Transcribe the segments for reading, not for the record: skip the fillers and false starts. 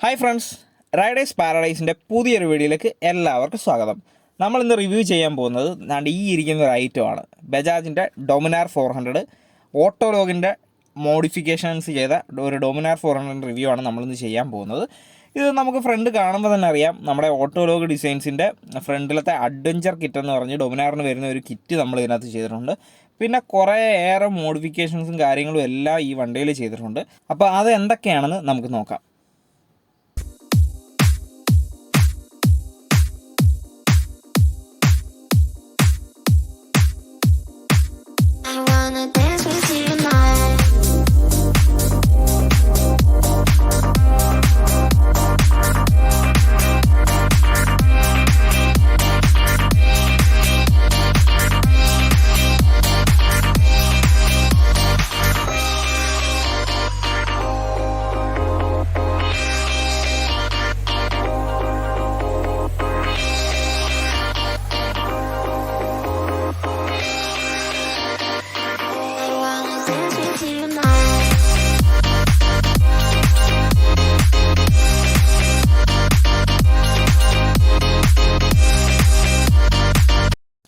Hi friends, Riders പാരഡൈസിൻ്റെ പുതിയൊരു വീഡിയോയിലേക്ക് എല്ലാവർക്കും സ്വാഗതം. നമ്മളിന്ന് റിവ്യൂ ചെയ്യാൻ പോകുന്നത് ഈ ഇരിക്കുന്ന ഒരു ഐറ്റമാണ്. ബജാജിൻ്റെ ഡൊമിനാർ 400 ഓട്ടോലോഗിൻ്റെ മോഡിഫിക്കേഷൻസ് ചെയ്ത ഒരു ഡൊമിനാർ 400 റിവ്യൂ ആണ് നമ്മളിന്ന് ചെയ്യാൻ പോകുന്നത്. ഇത് നമുക്ക് ഫ്രണ്ട് കാണുമ്പോൾ തന്നെ അറിയാം, നമ്മുടെ ഓട്ടോലോഗ് ഡിസൈൻസിൻ്റെ ഫ്രണ്ടിലത്തെ അഡ്വഞ്ചർ കിറ്റ് എന്ന് പറഞ്ഞ് ഡൊമിനാറിന് വരുന്ന ഒരു കിറ്റ് നമ്മൾ ഇതിനകത്ത് ചെയ്തിട്ടുണ്ട്. പിന്നെ കുറേ ഏറെ മോഡിഫിക്കേഷൻസും കാര്യങ്ങളും എല്ലാം ഈ വണ്ടിയിൽ ചെയ്തിട്ടുണ്ട്. അപ്പോൾ അത് എന്തൊക്കെയാണെന്ന് നമുക്ക് നോക്കാം.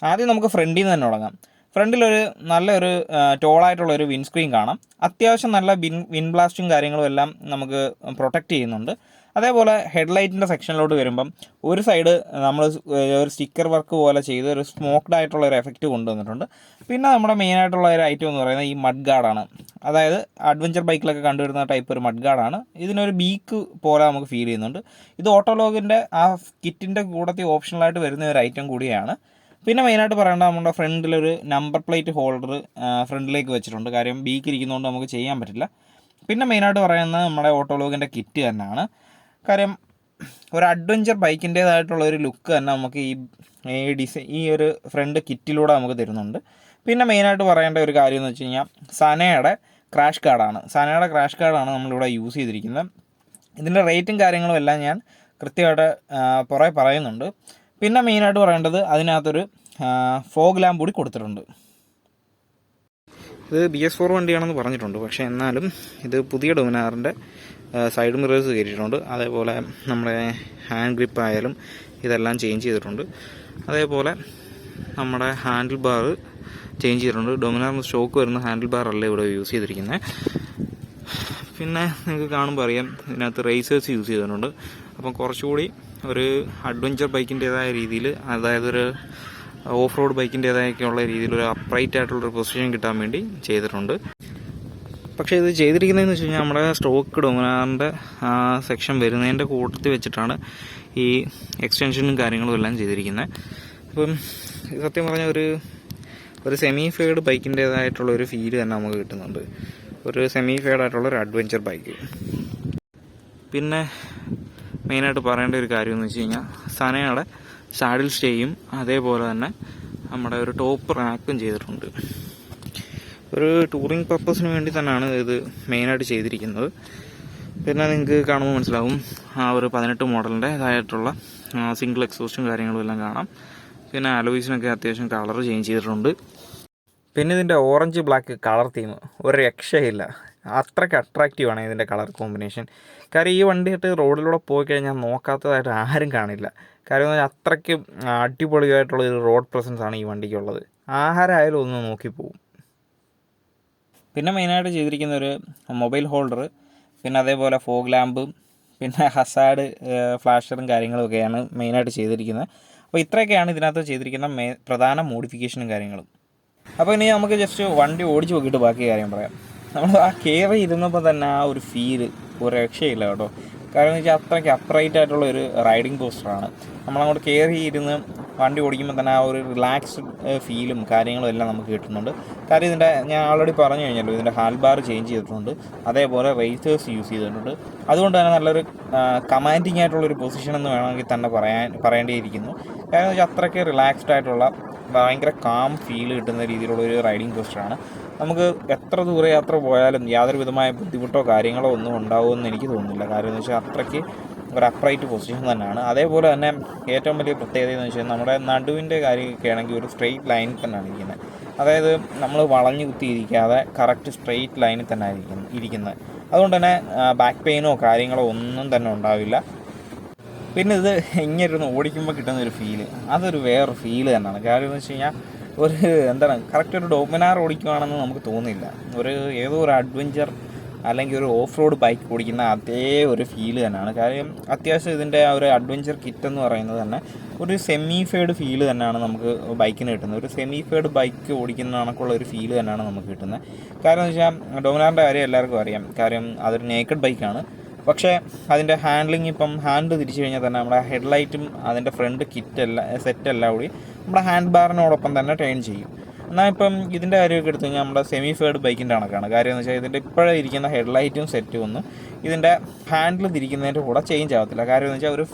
ആദ്യം നമുക്ക് ഫ്രണ്ടിൽ നിന്ന് തന്നെ തുടങ്ങാം. ഫ്രണ്ടിലൊരു നല്ലൊരു ടോളായിട്ടുള്ളൊരു വിൻസ്ക്രീൻ കാണാം. അത്യാവശ്യം നല്ല വിൻ ബ്ലാസ്റ്റും കാര്യങ്ങളും എല്ലാം നമുക്ക് പ്രൊട്ടക്റ്റ് ചെയ്യുന്നുണ്ട്. അതേപോലെ ഹെഡ്ലൈറ്റിൻ്റെ സെക്ഷനിലോട്ട് വരുമ്പം ഒരു സൈഡ് നമ്മൾ ഒരു സ്റ്റിക്കർ വർക്ക് പോലെ ചെയ്ത് ഒരു സ്മോക്ക്ഡ് ആയിട്ടുള്ള ഒരു എഫക്റ്റ് കൊണ്ടുവന്നിട്ടുണ്ട്. പിന്നെ നമ്മുടെ മെയിനായിട്ടുള്ള ഒരു ഐറ്റം എന്ന് പറയുന്നത് ഈ മഡ് ഗാർഡാണ്. അതായത് അഡ്വഞ്ചർ ബൈക്കിലൊക്കെ കണ്ടുവരുന്ന ടൈപ്പ് ഒരു മഡ് ഗാർഡാണ്. ഇതിനൊരു ബീക്ക് പോലെ നമുക്ക് ഫീൽ ചെയ്യുന്നുണ്ട്. ഇത് ഓട്ടോലോഗിൻ്റെ ആ കിറ്റിൻ്റെ കൂടത്തിൽ ഓപ്ഷണലായിട്ട് വരുന്ന ഒരു ഐറ്റം കൂടിയാണ്. പിന്നെ മെയിനായിട്ട് പറയേണ്ട നമ്മുടെ ഫ്രണ്ടിലൊരു നമ്പർ പ്ലേറ്റ് ഹോൾഡർ ഫ്രണ്ടിലേക്ക് വെച്ചിട്ടുണ്ട്. കാര്യം ബീക്ക് ഇരിക്കുന്നതുകൊണ്ട് നമുക്ക് ചെയ്യാൻ പറ്റില്ല. പിന്നെ മെയിനായിട്ട് പറയുന്നത് നമ്മുടെ ഓട്ടോലോഗിൻ്റെ കിറ്റ് തന്നെയാണ്. കാര്യം ഒരു അഡ്വഞ്ചർ ബൈക്കിൻ്റേതായിട്ടുള്ള ഒരു ലുക്ക് തന്നെ നമുക്ക് ഈ ഒരു ഫ്രണ്ട് കിറ്റിലൂടെ നമുക്ക് തരുന്നുണ്ട്. പിന്നെ മെയിനായിട്ട് പറയേണ്ട ഒരു കാര്യം എന്ന് വെച്ച് കഴിഞ്ഞാൽ സനയുടെ ക്രാഷ് കാർഡാണ് നമ്മളിവിടെ യൂസ് ചെയ്തിരിക്കുന്നത്. ഇതിൻ്റെ റേറ്റും കാര്യങ്ങളും എല്ലാം ഞാൻ കൃത്യമായിട്ട് പുറകെ പറയുന്നുണ്ട്. പിന്നെ മെയിനായിട്ട് പറയേണ്ടത് അതിനകത്തൊരു ഫോഗ് ലാമ്പ് കൂടി കൊടുത്തിട്ടുണ്ട്. ഇത് BS4 വണ്ടിയാണെന്ന് പറഞ്ഞിട്ടുണ്ട്. പക്ഷേ എന്നാലും ഇത് പുതിയ ഡൊമിനാറിൻ്റെ സൈഡ് മിറേഴ്സ് കയറ്റിയിട്ടുണ്ട്. അതേപോലെ നമ്മുടെ ഹാൻഡ് ഗ്രിപ്പ് ആയാലും ഇതെല്ലാം ചേഞ്ച് ചെയ്തിട്ടുണ്ട്. അതേപോലെ നമ്മുടെ ഹാൻഡിൽ ബാർ ചേഞ്ച് ചെയ്തിട്ടുണ്ട്. ഡൊമിനാറിന് സ്റ്റോക്ക് വരുന്ന ഹാൻഡിൽ ബാർ അല്ല ഇവിടെ യൂസ് ചെയ്തിരിക്കുന്നത്. പിന്നെ നിങ്ങൾക്ക് കാണുമ്പോൾ അറിയാം, ഇതിനകത്ത് റേസേഴ്സ് യൂസ് ചെയ്തിട്ടുണ്ട്. അപ്പം കുറച്ചുകൂടി ഒരു അഡ്വഞ്ചർ ബൈക്കിൻ്റേതായ രീതിയിൽ, അതായത് ഒരു ഓഫ് റോഡ് ബൈക്കിൻ്റേതായൊക്കെയുള്ള രീതിയിൽ ഒരു അപ്രൈറ്റ് ആയിട്ടുള്ളൊരു പൊസിഷൻ കിട്ടാൻ വേണ്ടി ചെയ്തിട്ടുണ്ട്. പക്ഷേ ഇത് ചെയ്തിരിക്കുന്നതെന്ന് വെച്ച് കഴിഞ്ഞാൽ നമ്മുടെ സ്റ്റോക്ക് ഡൊമിനാറിൻ്റെ സെക്ഷൻ വരുന്നതിൻ്റെ കൂട്ടത്തിൽ വെച്ചിട്ടാണ് ഈ എക്സ്റ്റൻഷനും കാര്യങ്ങളും എല്ലാം ചെയ്തിരിക്കുന്നത്. അപ്പം സത്യം പറഞ്ഞാൽ ഒരു സെമി ഫെയ്ഡ് ബൈക്കിൻ്റേതായിട്ടുള്ളൊരു ഫീല് തന്നെ നമുക്ക് കിട്ടുന്നുണ്ട്. ഒരു സെമി ഫെയ്ഡ് ആയിട്ടുള്ളൊരു അഡ്വഞ്ചർ ബൈക്ക്. പിന്നെ മെയിനായിട്ട് പറയേണ്ട ഒരു കാര്യം എന്ന് വെച്ച് കഴിഞ്ഞാൽ സനയുടെ സാഡിൽ സ്റ്റേയും അതേപോലെ തന്നെ നമ്മുടെ ഒരു ടോപ്പ് റാക്കും ചെയ്തിട്ടുണ്ട്. ഒരു ടൂറിങ് പർപ്പസിന് വേണ്ടി തന്നെയാണ് ഇത് മെയിനായിട്ട് ചെയ്തിരിക്കുന്നത്. പിന്നെ നിങ്ങൾക്ക് കാണുമ്പോൾ മനസ്സിലാവും, ആ ഒരു 18 മോഡലിൻ്റെ ഇതായിട്ടുള്ള സിംഗിൾ എക്സോസ്റ്റും കാര്യങ്ങളും എല്ലാം കാണാം. പിന്നെ അലോയ്സിനൊക്കെ അത്യാവശ്യം കളർ ചേഞ്ച് ചെയ്തിട്ടുണ്ട്. പിന്നെ ഇതിൻ്റെ ഓറഞ്ച് ബ്ലാക്ക് കളർ തീം ഒരു രക്ഷയില്ല. അത്രയ്ക്ക് അട്രാക്റ്റീവാണ് ഇതിൻ്റെ കളർ കോമ്പിനേഷൻ. കാര്യം ഈ വണ്ടിയായിട്ട് റോഡിലൂടെ പോയി കഴിഞ്ഞാൽ നോക്കാത്തതായിട്ട് ആരും കാണില്ല. കാര്യം എന്ന് പറഞ്ഞാൽ അത്രയ്ക്ക് അടിപൊളിയായിട്ടുള്ളൊരു റോഡ് പ്രസൻസ് ആണ് ഈ വണ്ടിക്കുള്ളത്. ആഹാരമായാലും ഒന്ന് നോക്കിപ്പോവും. പിന്നെ മെയിനായിട്ട് ചെയ്തിരിക്കുന്ന ഒരു മൊബൈൽ ഹോൾഡർ, പിന്നെ അതേപോലെ ഫോഗ് ലാമ്പും പിന്നെ ഹസാഡ് ഫ്ലാഷറും കാര്യങ്ങളൊക്കെയാണ് മെയിനായിട്ട് ചെയ്തിരിക്കുന്നത്. അപ്പോൾ ഇത്രയൊക്കെയാണ് ഇതിനകത്ത് ചെയ്തിരിക്കുന്ന പ്രധാന മോഡിഫിക്കേഷനും കാര്യങ്ങളും. അപ്പോൾ ഇനി നമുക്ക് ജസ്റ്റ് വണ്ടി ഓടിച്ച് നോക്കിയിട്ട് ബാക്കി കാര്യം പറയാം. നമ്മൾ ആ കയറി ഇരുന്നപ്പോൾ തന്നെ ആ ഒരു ഫീല് ഒരു രക്ഷയില്ല കേട്ടോ. കാരണം എന്ന് വെച്ചാൽ അത്രയ്ക്ക് അപ്രൈറ്റ് ആയിട്ടുള്ള ഒരു റൈഡിങ് പോസ്റ്ററാണ്. നമ്മളങ്ങോട്ട് കയറി ഇരുന്ന് വണ്ടി ഓടിക്കുമ്പോൾ തന്നെ ആ ഒരു റിലാക്സ്ഡ് ഫീലും കാര്യങ്ങളും എല്ലാം നമുക്ക് കിട്ടുന്നുണ്ട്. കാര്യം ഞാൻ ഓൾറെഡി പറഞ്ഞു കഴിഞ്ഞല്ലോ, ഇതിൻ്റെ ഹാൻഡ് ബാർ ചേഞ്ച് ചെയ്തിട്ടുണ്ട്. അതേപോലെ റേസേഴ്സ് യൂസ് ചെയ്തിട്ടുണ്ട്. അതുകൊണ്ട് തന്നെ നല്ലൊരു കമാൻഡിങ് ആയിട്ടുള്ളൊരു പൊസിഷൻ എന്ന് വേണമെങ്കിൽ തന്നെ പറയേണ്ടിയിരിക്കുന്നു. കാരണം എന്ന് വെച്ചാൽ അത്രയ്ക്ക് റിലാക്സ്ഡ് ആയിട്ടുള്ള ഭയങ്കര കാം ഫീൽ കിട്ടുന്ന രീതിയിലുള്ളൊരു റൈഡിങ് പോസ്റ്ററാണ്. നമുക്ക് എത്ര ദൂരയാത്ര പോയാലും യാതൊരു വിധമായ ബുദ്ധിമുട്ടോ കാര്യങ്ങളോ ഒന്നും ഉണ്ടാവുമെന്ന് എനിക്ക് തോന്നുന്നില്ല. കാര്യം എന്ന് വെച്ചാൽ അത്രയ്ക്ക് ഒരു അപ്രൈറ്റ് പൊസിഷൻ തന്നെയാണ്. അതേപോലെ തന്നെ ഏറ്റവും വലിയ പ്രത്യേകത എന്ന് വെച്ചാൽ നമ്മുടെ നടുവിൻ്റെ കാര്യമൊക്കെ ആണെങ്കിൽ ഒരു സ്ട്രെയിറ്റ് ലൈനിൽ തന്നെയാണ് ഇരിക്കുന്നത്. അതായത് നമ്മൾ വളഞ്ഞു കുത്തിയിരിക്കാതെ കറക്റ്റ് സ്ട്രെയിറ്റ് ലൈനിൽ തന്നെ ഇരിക്കുന്നത്. അതുകൊണ്ട് തന്നെ ബാക്ക് പെയിനോ കാര്യങ്ങളോ ഒന്നും തന്നെ ഉണ്ടാവില്ല. പിന്നെ ഇത് ഇങ്ങനെ ഓടിക്കുമ്പോൾ കിട്ടുന്ന ഒരു ഫീല്, അതൊരു വേറൊരു ഫീല് തന്നെയാണ്. കാര്യം എന്ന് വെച്ച് കഴിഞ്ഞാൽ എന്താണ് കറക്റ്റ് ഒരു ഡോമിനാർ ഓടിക്കുകയാണെന്ന് നമുക്ക് തോന്നില്ല. ഏതോ ഒരു അഡ്വഞ്ചർ അല്ലെങ്കിൽ ഒരു ഓഫ് റോഡ് ബൈക്ക് ഓടിക്കുന്ന അതേ ഒരു ഫീല് തന്നെയാണ്. കാര്യം അത്യാവശ്യം ഇതിൻ്റെ ആ ഒരു അഡ്വഞ്ചർ കിറ്റ് എന്ന് പറയുന്നത് തന്നെ ഒരു സെമി ഫെയ്ഡ് ഫീല് തന്നെയാണ് നമുക്ക് ബൈക്കിന് കിട്ടുന്നത്. ഒരു സെമി ഫെയ്ഡ് ബൈക്ക് ഓടിക്കുന്ന കണക്കുള്ള ഒരു ഫീല് തന്നെയാണ് നമുക്ക് കിട്ടുന്നത്. കാരണം എന്ന് വെച്ചാൽ ഡോമിനാറിൻ്റെ കാര്യം എല്ലാവർക്കും അറിയാം. കാര്യം അതൊരു നേക്കഡ് ബൈക്കാണ്. പക്ഷേ അതിൻ്റെ ഹാൻഡ്ലിങ് ഇപ്പം ഹാൻഡ് തിരിച്ചു കഴിഞ്ഞാൽ തന്നെ നമ്മുടെ ഹെഡ്ലൈറ്റും അതിൻ്റെ ഫ്രണ്ട് സെറ്റെല്ലാം കൂടി നമ്മുടെ ഹാൻഡ് ബാറിനോടൊപ്പം തന്നെ ടേൺ ചെയ്യും. എന്നാൽ ഇപ്പം ഇതിൻ്റെ കാര്യമൊക്കെ എടുത്തു കഴിഞ്ഞാൽ നമ്മുടെ സെമി ഫെയ്ഡ് ബൈക്കിൻ്റെ കണക്കാണ്. കാര്യം എന്ന് വെച്ചാൽ ഇതിൻ്റെ ഇപ്പോഴേ ഇരിക്കുന്ന ഹെഡ്ലൈറ്റും സെറ്റും ഒന്നും ഇതിൻ്റെ ഹാൻഡിൽ തിരിക്കുന്നതിൻ്റെ കൂടെ ചേഞ്ച് ആവത്തില്ല. കാര്യം എന്ന് വെച്ചാൽ ഒരു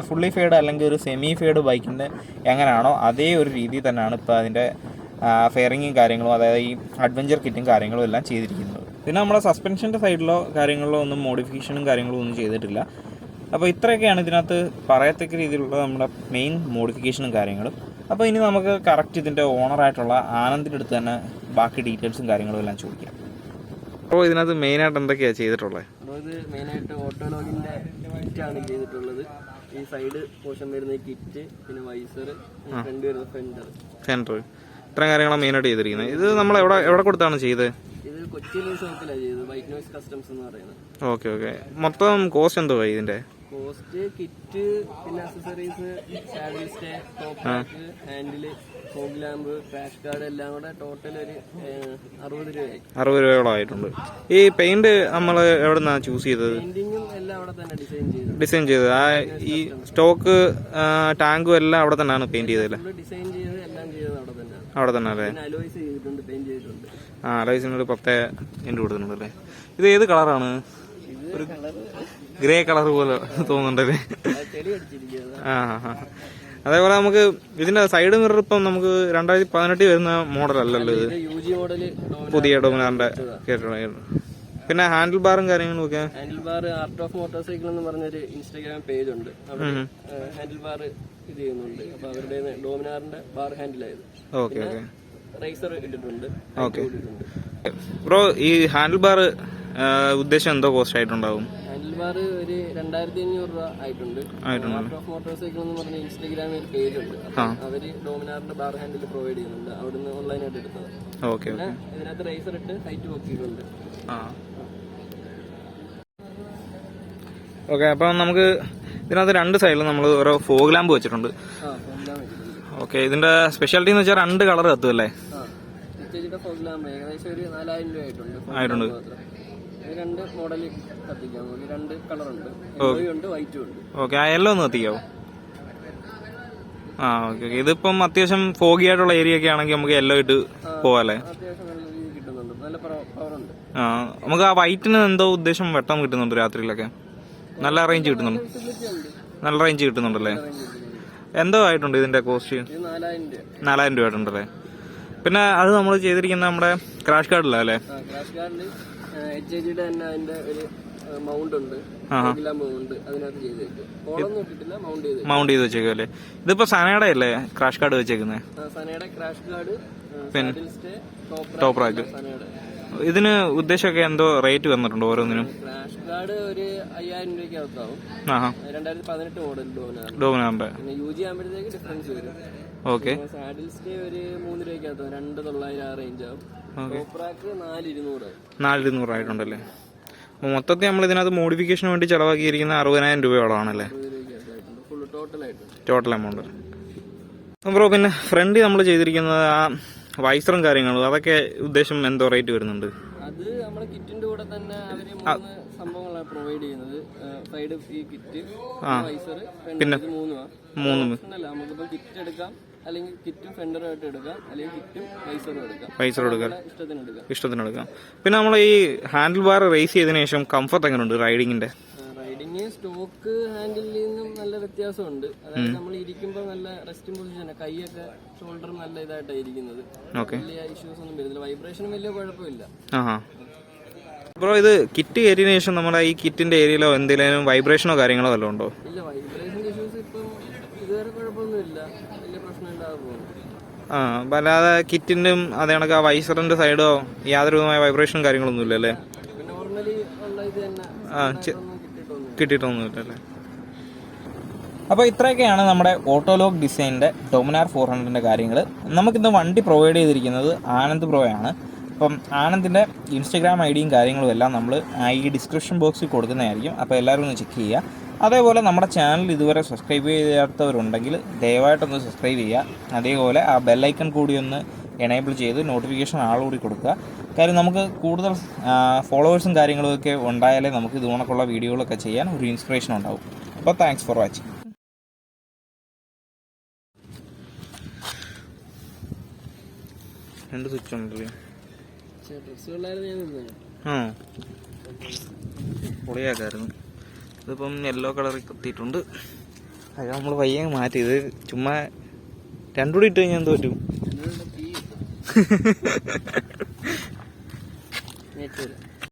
ഫുള്ളി ഫെയ്ഡ് അല്ലെങ്കിൽ ഒരു സെമി ഫെയ്ഡ് ബൈക്കിൻ്റെ എങ്ങനെയാണോ അതേ ഒരു രീതി തന്നെയാണ് ഇപ്പോൾ അതിൻ്റെ ഫെയറിങ്ങും കാര്യങ്ങളും, അതായത് ഈ അഡ്വഞ്ചർ കിറ്റും കാര്യങ്ങളും എല്ലാം ചെയ്തിരിക്കുന്നത്. പിന്നെ നമ്മുടെ സസ്പെൻഷൻ്റെ സൈഡിലോ കാര്യങ്ങളിലോ ഒന്നും മോഡിഫിക്കേഷനും കാര്യങ്ങളും ഒന്നും ചെയ്തിട്ടില്ല. അപ്പോൾ ഇത്രയൊക്കെയാണ് ഇതിനകത്ത് പറയത്തക്ക രീതിയിലുള്ള നമ്മുടെ മെയിൻ മോഡിഫിക്കേഷനും കാര്യങ്ങളും. അപ്പോൾ ഇനി നമുക്ക് കറക്റ്റ് ഇതിൻ്റെ ഓണറായിട്ടുള്ള ആനന്ദിൻ്റെ അടുത്ത് തന്നെ ബാക്കി ഡീറ്റെയിൽസും കാര്യങ്ങളും എല്ലാം ചോദിക്കാം. അപ്പോൾ ഇതിനകത്ത് മെയിനായിട്ട് എന്തൊക്കെയാണ് ചെയ്തിട്ടുള്ളത്? ഇത് മെയിനായിട്ട് ഓട്ടോലോഗിൻ്റെ കിറ്റാണ് ചെയ്തിട്ടുള്ളത്. ഈ സൈഡ് പോർഷൻ വരുന്ന കിറ്റ്, പിന്നെ വൈസർ, ഫ്രണ്ട് വരുന്ന ഫെൻഡർ, ഇത്രയും കാര്യങ്ങളാണ് മെയിനായിട്ട് ചെയ്തിരിക്കുന്നത്. ഇത് നമ്മൾ എവിടെ കൊടുത്താണ് ചെയ്തത്? ഇത് കൊച്ചിയിലെ ഷോപ്പിലാണ് ചെയ്തത്, ബൈക്ക് നോയ്സ് കസ്റ്റംസ് എന്ന് പറയുന്നത്. ഓക്കെ. മൊത്തം കോസ്റ്റ് എന്തോ ഇതിൻ്റെ? കോസ്റ്റ് കിറ്റ്, പിന്നെ accessories, saddle stay, top back, handle, fog lamp, crash card എല്ലാം കൂടെ ടോട്ടൽ ഒരു 60 രൂപയായി. 60 രൂപയോളം ആയിട്ടുണ്ട്. ഈ പെയിന്റ് നമ്മൾ എവിടെ നിന്നാണ് ചൂസ് ചെയ്തത്? പെയിന്റിങ്ങും എല്ലാം അവിടെ തന്നെ ഡിസൈൻ ചെയ്തത്. ഈ സ്റ്റോക്ക് ടാങ്കും എല്ലാം അവിടെ തന്നെയാണ് പെയിന്റ് ചെയ്തത്? ഡിസൈൻ ചെയ്ത് എല്ലാം ചെയ്തത് അവിടെ തന്നെ അല്ലേ? അലോയ്സ് ചെയ്തിട്ടുണ്ട്, പെയിന്റ് ചെയ്തിട്ടുണ്ട്. അലോയ്സിനൊരു 10 ഇൻഡ് കൊടുത്തിട്ടുണ്ട് അല്ലേ? ഇത് ഏത് കളറാണ്? ഒരു ഗ്രേ കളർ പോലെ തോന്നുന്നുണ്ടല്ലേ? അതേപോലെ നമുക്ക് ഇതിന്റെ സൈഡ് മിറർ ഇപ്പം നമുക്ക് 2018 വരുന്ന മോഡൽ അല്ലല്ലോ ഇത്, പുതിയ ഡോമിനാറിന്റെ കേട്ടിട്ടുണ്ട്. പിന്നെ ഹാൻഡിൽ ബാറും കാര്യങ്ങളും ഒക്കെ. Handle bar art of motor cycle എന്ന് പറഞ്ഞൊരു ഇൻസ്റ്റാഗ്രാം പേജ് ഉണ്ട്. ഹാൻഡിൽ ബാർ ഇത് ചെയ്യുന്നുണ്ട്. അപ്പൊ അവരുടെ ഡോമിനാറിന്റെ ബാർ ഹാൻഡിലായത്. ഓക്കെ. റൈസർ ഇട്ടിട്ടുണ്ട്. ഓക്കെ ബ്രോ, ഈ ഹാൻഡിൽ ബാർ ഉദ്ദേശം എന്തോ കോസ്റ്റ് ആയിട്ടുണ്ടാവും? ഹാൻഡിൽ ബാർ ഒരു 2500 രൂപ ആയിട്ടുണ്ട്. ആർട്ട് ഓഫ് മോട്ടോർ സൈക്കിൾ എന്ന് പറഞ്ഞ ഇൻസ്റ്റാഗ്രാമിൽ പേജ് ഉണ്ട്. അവര് ഡോമിനാറിന്റെ ബാർ ഹാൻഡിൽ പ്രൊവൈഡ് ചെയ്യുന്നുണ്ട്. അവിടുന്ന് ഓൺലൈനായിട്ട് എടുത്തത്. പിന്നെ ഇതിനകത്ത് റൈസർ ഇട്ട് ഹൈറ്റ് നോക്കിയിട്ടുണ്ട്. ഓക്കെ. അപ്പം നമുക്ക് ഇതിനകത്ത് 2 സൈഡിലും നമ്മൾ ഓരോ ഫോഗ് ലാമ്പ് വെച്ചിട്ടുണ്ട്. ഓക്കെ. ഇതിന്റെ സ്പെഷ്യാലിറ്റി എന്ന് വെച്ചാൽ 2 കളർ കത്തും അല്ലേ? ഫോഗ് ലാമ്പ് ഏകദേശം ഒരു 4000 രൂപ ആയിട്ടുണ്ട്. 2 മോഡൽ കത്തിക്കാം. 2 കളറുണ്ട്, യെല്ലോ ഉണ്ട്, വൈറ്റും ഉണ്ട്. ഓക്കെ. ആ യെല്ലോ ഒന്ന് കത്തിക്കാവോ? ഓക്കെ. ഇതിപ്പം അത്യാവശ്യം ഫോഗി ആയിട്ടുള്ള ഏരിയ ഒക്കെ ആണെങ്കിൽ നമുക്ക് യെല്ലോ ഇട്ട് പോവാല്ലേ? അത്യാവശ്യം നല്ല രീതിയിൽ കിട്ടുന്നുണ്ട്, നല്ല പവറുണ്ട്. നമുക്ക് ആ വൈറ്റിന് എന്തോ ഉദ്ദേശം വെട്ടം കിട്ടുന്നുണ്ട് രാത്രിയിലൊക്കെ? നല്ല റേഞ്ച് കിട്ടുന്നുണ്ട്? നല്ല റേഞ്ച് കിട്ടുന്നുണ്ടല്ലേ? എന്തോ ആയിട്ടുണ്ട് ഇതിന്റെ കോസ്റ്റ്? 4000 രൂപ ആയിട്ടുണ്ടല്ലേ? പിന്നെ അത് നമ്മൾ ചെയ്തിരിക്കുന്ന നമ്മുടെ ക്രാഷ് കാർഡിലല്ലേ? ക്രാഷ് കാർഡിൽ HIGയുടെ തന്നെ അതിന്റെ ഒരു മൗണ്ട് ഉണ്ട്, മൗണ്ട് അതിനകത്ത് ചെയ്തിട്ട് മൗണ്ട് ചെയ്ത് വെച്ചേക്കല്ലേ? ഇതിപ്പോ സനയുടെ അല്ലേ ക്രാഷ് കാർഡ് വെച്ചേക്കുന്നത്? സനയുടെ ക്രാഷ് കാർഡ്, പിന്നെ ടോപ്പ് റാക്ക്. ഇതിന് ഉദ്ദേശമൊക്കെ എന്തോ റേറ്റ് വന്നിട്ടുണ്ടോ ഓരോന്നിനും? ക്രാഷ് കാർഡ് ഒരു 5000 രൂപയ്ക്ക് അകത്താവും. 2018 മോഡൽ ഡോമിനാറിന്റെ. പിന്നെ UG ആകുമ്പോഴത്തേക്ക് ഡിഫറൻസ് വരും. ഓക്കെ. സാഡിൽ സ്റ്റേ ഒരു 3 രൂപയ്ക്ക് അകത്താവും, 2900 ആ റേഞ്ച് ആവും. Top rack 4200 ആയിട്ടുണ്ടല്ലേ? അപ്പോൾ മൊത്തത്തിൽ നമ്മൾ ഇതിനകത്ത് മോഡിഫിക്കേഷന് വേണ്ടി ചിലവാക്കിയിരിക്കുന്ന 60,000 രൂപയോളാണല്ലേ ടോട്ടൽ എമൗണ്ട്? ബ്രോ, പിന്നെ ഫ്രണ്ട് നമ്മൾ ചെയ്തിരിക്കുന്നത് ആ വൈസറും കാര്യങ്ങളും അതൊക്കെ ഉദ്ദേശം എന്തോ റേറ്റ് വരുന്നുണ്ട്? അത് നമ്മുടെ കിറ്റിന്റെ കൂടെ തന്നെ അവര് 3 സംഭവങ്ങളാണ് പ്രൊവൈഡ് ചെയ്യുന്നത്. സൈഡ് ഈ കിറ്റ്, വൈസർ, പിന്നെ 3 നമുക്കിപ്പോ കിറ്റ് എടുക്കാം, അല്ലെങ്കിൽ കിറ്റും ഫെൻഡറുമായിട്ട് എടുക്കാം, അല്ലെങ്കിൽ കിറ്റും വൈസറും എടുക്കാം. ഇഷ്ടത്തിന് എടുക്കാം. പിന്നെ നമ്മൾ ഈ ഹാൻഡിൽ ബാർ റേസ് ചെയ്തതിനു ശേഷം കംഫർട്ട് എങ്ങനെയുണ്ട് റൈഡിങ്ങിന്റെ? സ്റ്റോക്ക് ഹാൻഡിലിൽ നിന്നും നല്ല വ്യത്യാസമുണ്ട്. അതായത് നമ്മൾ ഇരിക്കുമ്പോൾ നല്ല റെസ്റ്റിംഗ് പൊസിഷൻ, കൈയൊക്കെ ഷോൾഡറും നല്ല ഇതായിട്ടാണ് ഇരിക്കുന്നത്. വലിയ ഇഷ്യൂസ് ഒന്നും വരുന്നില്ല, വൈബ്രേഷനും വലിയ കുഴപ്പമില്ല. ബ്രോ, ഇത് കിറ്റ് കയറ്റിയതിനു ശേഷം നമ്മുടെ ഈ കിറ്റിന്റെ ഏരിയയിലോ എന്തെങ്കിലും വൈബ്രേഷനോ കാര്യങ്ങളോ വല്ലതും ഉണ്ടോ? ഇല്ല, വൈബ്രേഷന്റെ ഇഷ്യൂസ് ഇപ്പം ഇതുവരെ കുഴപ്പമൊന്നുമില്ല, വലിയ പ്രശ്നം ഉണ്ടാകുന്നു. അല്ലാതെ കിറ്റിന്റെയും അതേ കണക്ക് ആ വൈസറിന്റെ സൈഡോ യാതൊരു വിധമായ വൈബ്രേഷനും കാര്യങ്ങളൊന്നും ഇല്ലല്ലേ? നോർമലി കിട്ടിയിട്ടൊന്നുമില്ല. അപ്പോൾ ഇത്രയൊക്കെയാണ് നമ്മുടെ ഓട്ടോലോഗ് ഡിസൈനിൻ്റെ ഡൊമിനാർ 400ൻ്റെ കാര്യങ്ങൾ. നമുക്കിന്ന് വണ്ടി പ്രൊവൈഡ് ചെയ്തിരിക്കുന്നത് ആനന്ദ് ബ്രോയാണ്. അപ്പം ആനന്ദിൻ്റെ ഇൻസ്റ്റഗ്രാം ഐഡിയും കാര്യങ്ങളും എല്ലാം നമ്മൾ ഈ ഡിസ്ക്രിപ്ഷൻ ബോക്സിൽ കൊടുക്കുന്നതായിരിക്കും. അപ്പോൾ എല്ലാവരും ഒന്ന് ചെക്ക് ചെയ്യുക. അതേപോലെ നമ്മുടെ ചാനൽ ഇതുവരെ സബ്സ്ക്രൈബ് ചെയ്യാത്തവരുണ്ടെങ്കിൽ ദയവായിട്ടൊന്ന് സബ്സ്ക്രൈബ് ചെയ്യുക. അതേപോലെ ആ ബെല്ലൈക്കൺ കൂടി ഒന്ന് എനേബിൾ ചെയ്ത് നോട്ടിഫിക്കേഷൻ ആളുകൂടി കൊടുക്കുക. കാര്യം നമുക്ക് കൂടുതൽ ഫോളോവേഴ്സും കാര്യങ്ങളുമൊക്കെ ഉണ്ടായാലേ നമുക്ക് ഇതുകൊണ്ടൊക്കെയുള്ള വീഡിയോകളൊക്കെ ചെയ്യാൻ ഒരു ഇൻസ്പിറേഷൻ ഉണ്ടാവും. അപ്പോൾ താങ്ക്സ് ഫോർ വാച്ചിങ്. രണ്ട് സ്വിച്ച് ഉണ്ടല്ലേ? പൊളിയാക്കായിരുന്നു. ഇതിപ്പം യെല്ലോ കളറിൽ കത്തിയിട്ടുണ്ട്. അത് നമ്മൾ പയ്യെ മാറ്റി. ഇത് ചുമ്മാ രണ്ടുകൂടി ഇട്ട് കഴിഞ്ഞാൽ എന്ത് പറ്റും?